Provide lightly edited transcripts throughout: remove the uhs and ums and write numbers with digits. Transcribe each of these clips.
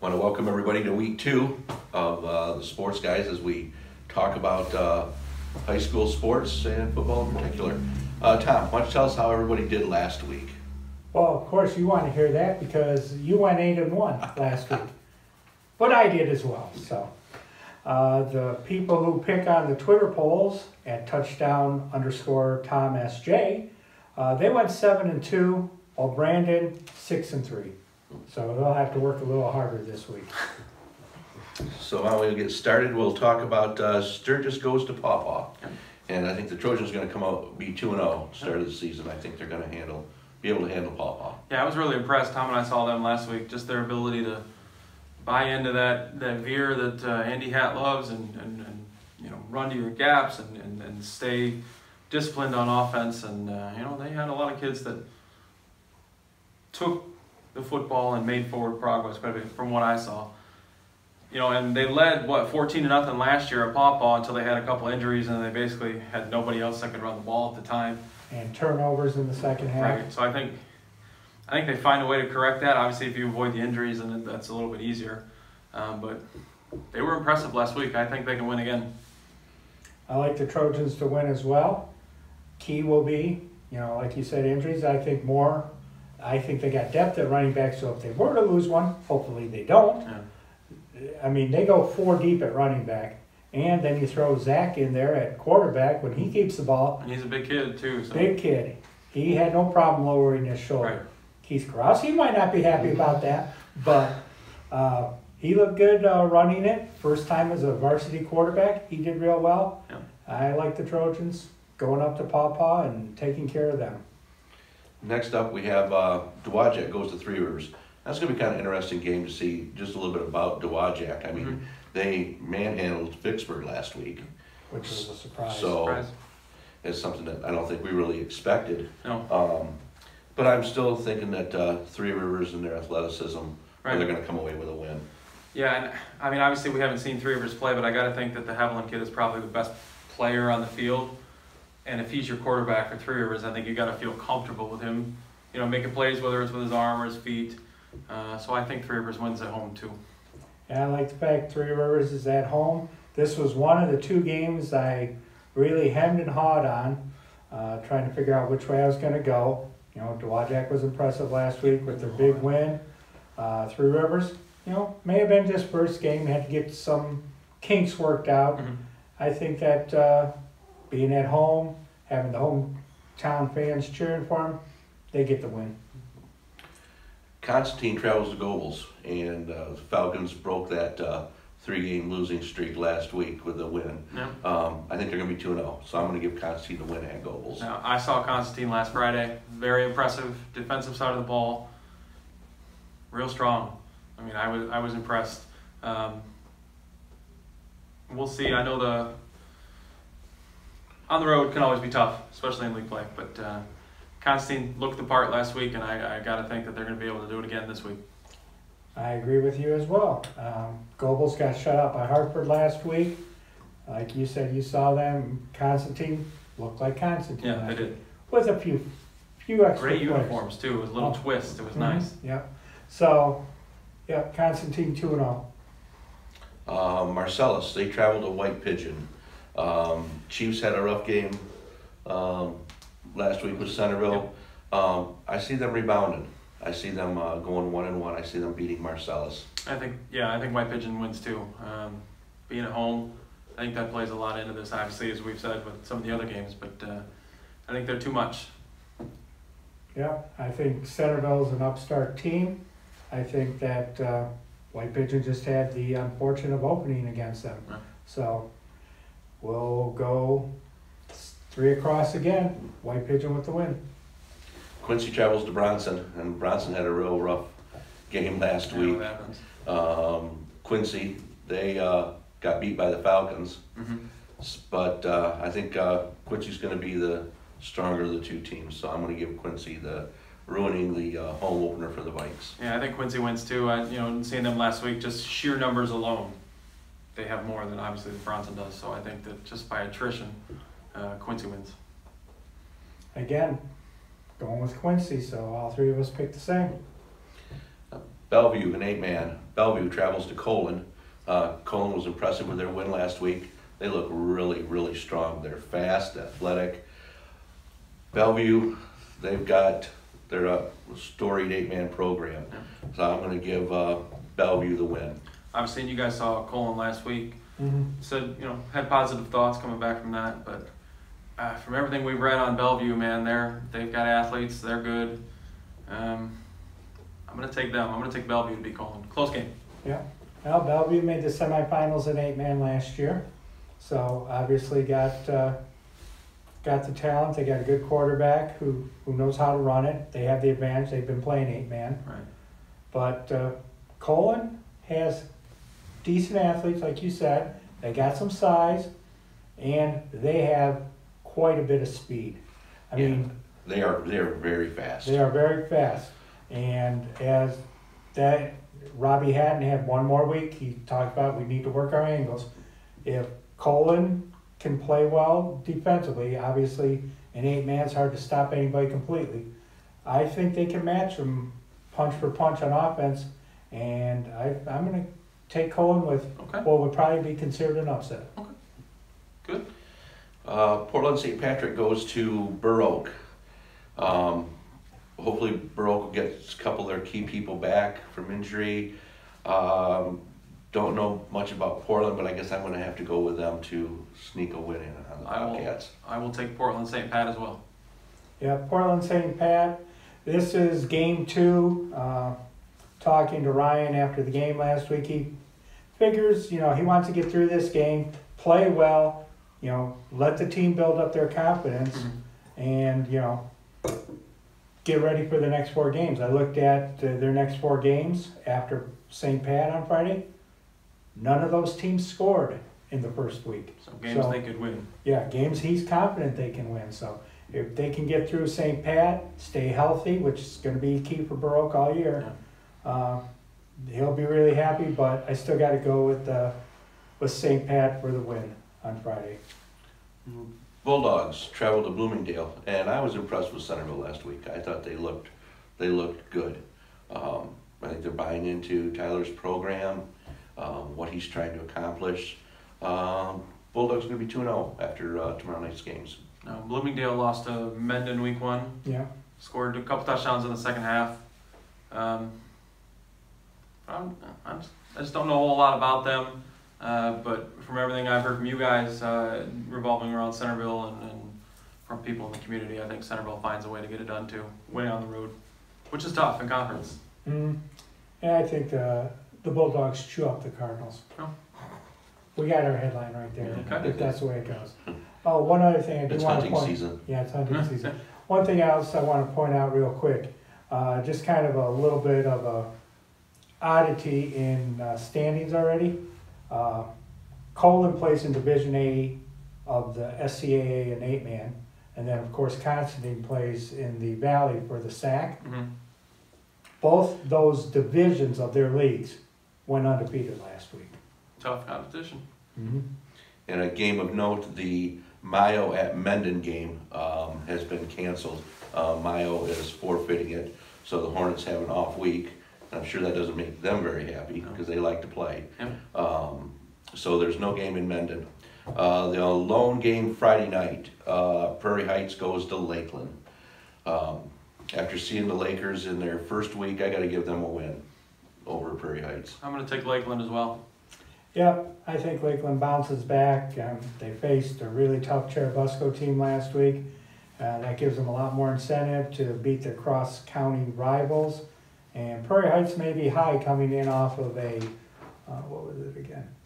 Want to welcome everybody to week 2 of the Sports Guys as we talk about high school sports and football in particular. Tom, why don't you tell us how everybody did last week? Well, of course you want to hear that because you went 8-1 last week, but I did as well. So the people who pick on the Twitter polls at touchdown_TomSJ, they went 7-2, while Brandon 6-3. So they'll have to work a little harder this week. So while we get started, we'll talk about Sturgis goes to Paw Paw. And I think the Trojans are going to come out, be 2-0 start of the season. I think they're going to be able to handle Paw Paw. Yeah, I was really impressed. Tom and I saw them last week. Just their ability to buy into that veer that Andy Hatt loves and run to your gaps and stay disciplined on offense. And they had a lot of kids that took the football and made forward progress quite a bit from what I saw. And they led 14-0 last year at Paw Paw until they had a couple injuries and they basically had nobody else that could run the ball at the time. And turnovers in the second half. Right. So I think they find a way to correct that. Obviously, if you avoid the injuries, then that's a little bit easier. But they were impressive last week. I think they can win again. I like the Trojans to win as well. Key will be, like you said, injuries. I think they got depth at running back, so if they were to lose one, hopefully they don't. Yeah. I mean, they go 4 deep at running back. And then you throw Zach in there at quarterback when he keeps the ball. And he's a big kid, too. So. Big kid. He had no problem lowering his shoulder. Right. Keith Krause, he might not be happy about that, but he looked good running it. First time as a varsity quarterback, he did real well. Yeah. I like the Trojans going up to Paw Paw and taking care of them. Next up, we have Dowagiac goes to Three Rivers. That's going to be kind of an interesting game to see just a little bit about Dowagiac. I mean, they manhandled Vicksburg last week. Which was a surprise. So it's something that I don't think we really expected. No. But I'm still thinking that Three Rivers and their athleticism, they're going to come away with a win. Yeah, and I mean, obviously we haven't seen Three Rivers play, but I got to think that the Haviland kid is probably the best player on the field. And if he's your quarterback for Three Rivers, I think you got to feel comfortable with him, making plays, whether it's with his arm or his feet. So I think Three Rivers wins at home too. Yeah, I like the fact Three Rivers is at home. This was one of the 2 games I really hemmed and hawed on, trying to figure out which way I was going to go. Dowagiac was impressive last week with their big win. Three Rivers, may have been just first game, had to get some kinks worked out. Mm-hmm. I think that being at home, having the hometown fans cheering for them, they get the win. Constantine travels to Gobles, and the Falcons broke that 3-game losing streak last week with a win. Yeah. I think they're going to be 2-0, so I'm going to give Constantine the win at Gobles. Now, I saw Constantine last Friday. Very impressive defensive side of the ball. Real strong. I mean, I was impressed. We'll see. I know on the road can always be tough, especially in league play, but Constantine looked the part last week, and I got to think that they're going to be able to do it again this week. I agree with you as well. Gobles got shut out by Hartford last week. Like you said, you saw them. Constantine looked like Constantine. Yeah, they did. With a few extra Great players. uniforms, too. It was a little twist. It was nice. Yeah. So, Constantine 2-0. Marcellus, they traveled to White Pigeon. Chiefs had a rough game last week with Centerville. I see them rebounding. I see them going 1-1. I see them beating Marcellus. I think White Pigeon wins too. Being at home, I think that plays a lot into this, obviously, as we've said with some of the other games, but I think they're too much. Yeah, I think Centerville's an upstart team. I think that White Pigeon just had the unfortunate opening against them. Right. So we'll go 3 across again. White Pigeon with the win. Quincy travels to Bronson, and Bronson had a real rough game last week. Quincy, they got beat by the Falcons, but I think Quincy's going to be the stronger of the 2 teams, so I'm going to give Quincy ruining the home opener for the Vikes. Yeah, I think Quincy wins too. Seeing them last week, just sheer numbers alone, they have more than obviously the Bronson does. So I think that just by attrition, Quincy wins. Again, going with Quincy, so all 3 of us picked the same. Bellevue, an 8-man. Bellevue travels to Colon. Colon was impressive with their win last week. They look really, really strong. They're fast, athletic. Bellevue, they've got their storied 8-man program. So I'm going to give Bellevue the win. Obviously, you guys saw Colin last week. Mm-hmm. Said, had positive thoughts coming back from that, but from everything we've read on Bellevue, man, they've got athletes, they're good. I'm gonna take them. I'm gonna take Bellevue to beat Colin. Close game. Yeah. Well, Bellevue made the semifinals in 8-man last year, so obviously got the talent. They got a good quarterback who knows how to run it. They have the advantage. They've been playing 8-man. Right. But Colin has decent athletes, like you said. They got some size, and they have quite a bit of speed. I mean, they are very fast. they are very fast. And as that Robbie Hatton had one more week, he talked about we need to work our angles. If Colin can play well defensively, obviously in 8-man it's hard to stop anybody completely. I think they can match them punch for punch on offense, and I'm going to take Colin with what would probably be considered an upset. Okay. Good. Portland St. Patrick goes to Burr Oak. Hopefully Burr Oak will get a couple of their key people back from injury. Don't know much about Portland, but I guess I'm going to have to go with them to sneak a win in on the Bobcats. I will take Portland St. Pat as well. Yeah, Portland St. Pat. This is game 2. Talking to Ryan after the game last week, he figures, he wants to get through this game, play well, let the team build up their confidence, and, get ready for the next 4 games. I looked at their next 4 games after St. Pat on Friday. None of those teams scored in the first week. So games they could win. Yeah, games he's confident they can win. So if they can get through St. Pat, stay healthy, which is going to be key for Burr Oak all year, he'll be really happy. But I still got to go with St. Pat for the win on Friday. Bulldogs travel to Bloomingdale, and I was impressed with Centerville last week. I thought they looked good. I think they're buying into Tyler's program, what he's trying to accomplish. Bulldogs going to be 2-0 after tomorrow night's games. Bloomingdale lost to Mendon week 1. Yeah. Scored a couple touchdowns in the second half. I just don't know a whole lot about them. But from everything I've heard from you guys revolving around Centerville and from people in the community, I think Centerville finds a way to get it done too, winning on the road, which is tough in conference. And I think the Bulldogs chew up the Cardinals. Oh. We got our headline right there, Okay. if that's the way it goes. Oh, one other thing I do It's want to hunting point. season. Yeah, it's hunting season. One thing else I want to point out real quick, just kind of a little bit of a oddity in standings already. Colin plays in Division A of the SCAA and 8-man, and then of course Constantine plays in the Valley for the SAC. Both those divisions of their leagues went undefeated last week. Tough competition. And a game of note, the Mayo at Mendon game has been canceled. Mayo is forfeiting it, so the Hornets have an off week. I'm sure that doesn't make them very happy because they like to play. So there's no game in Mendon. The lone game Friday night, Prairie Heights goes to Lakeland. After seeing the Lakers in their first week, I got to give them a win over Prairie Heights. I'm going to take Lakeland as well. Yep, I think Lakeland bounces back. They faced a really tough Cherubusco team last week. That gives them a lot more incentive to beat their cross-county rivals. And Prairie Heights may be high coming in off of a,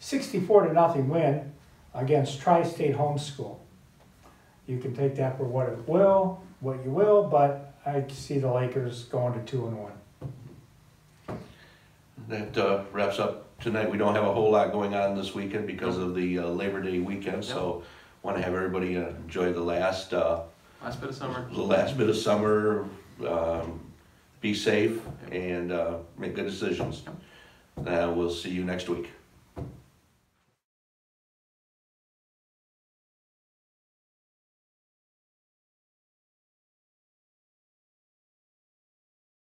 64-0 win against Tri-State Homeschool. You can take that for what you will, but I see the Lakers going to 2-1. That wraps up tonight. We don't have a whole lot going on this weekend because of the Labor Day weekend, so want to have everybody enjoy the last bit of summer. The last bit of summer. Be safe and make good decisions. We'll see you next week.